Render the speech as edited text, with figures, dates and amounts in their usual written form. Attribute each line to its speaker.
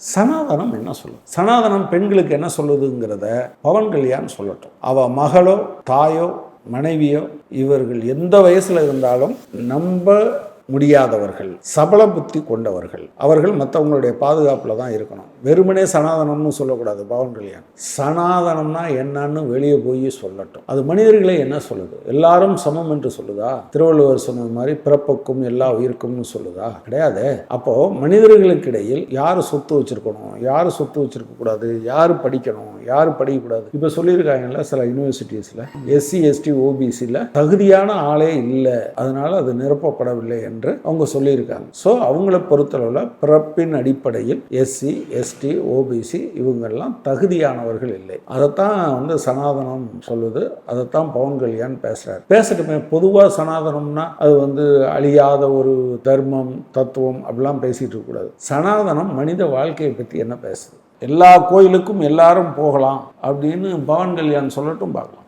Speaker 1: சனாதனம் என்ன சொல்லுது? சனாதனம் பெண்களுக்கு என்ன சொல்லுதுங்கிறத பவன் கல்யாண் சொல்லட்டும். அவ மகளோ தாயோ மனைவியோ இவர்கள் எந்த வயசுல இருந்தாலும் நம்ப முடியாதவர்கள், சபல புத்தி கொண்டவர்கள். அவர்கள் மற்றவங்களுடைய பாதுகாப்பில் தான் இருக்கணும். வெறுமனே சனாதனம்னு சொல்லக்கூடாது. பவன் கல்யாண் சனாதனம்னா என்னன்னு வெளியே போய் சொல்லட்டும். அது மனிதர்களை என்ன சொல்லுது? எல்லாரும் சமம் என்று சொல்லுதா? திருவள்ளுவர் சொன்ன மாதிரி பிறப்புக்கும் எல்லா உயிருக்கும்னு சொல்லுதா? கிடையாது. அப்போ மனிதர்களுக்கு இடையில் யார் சொத்து வச்சிருக்கணும், யார் சொத்து வச்சிருக்க கூடாது, யார் படிக்கணும், யார் படிக்கக்கூடாது, இப்போ சொல்லியிருக்காங்கல்ல சில யூனிவர்சிட்டிஸில் எஸ்சி எஸ்டி ஓபிசியில் தகுதியான ஆளே இல்லை, அதனால அது நிரப்பப்படவில்லை என்று அவங்க சொல்லியிருக்காங்க. ஸோ அவங்கள பொறுத்தளவில் பிறப்பின் அடிப்படையில் எஸ்சி எஸ்டி ஓபிசி இவங்கெல்லாம் தகுதியானவர்கள் இல்லை. அதைத்தான் சனாதனம் சொல்லுது. அதைத்தான் பவன் கல்யாண் பேசுறாரு. பேசட்டுமே. பொதுவாக சனாதனம்னா அது அழியாத ஒரு தர்மம் தத்துவம் அப்படிலாம் பேசிட்டு இருக்கக்கூடாது. சனாதனம் மனித வாழ்க்கையை பற்றி என்ன பேசுது? எல்லா கோயிலுக்கும் எல்லாரும் போகலாம் அப்படின்னு பவன் கல்யாண் சொல்லட்டும், பார்க்கலாம்.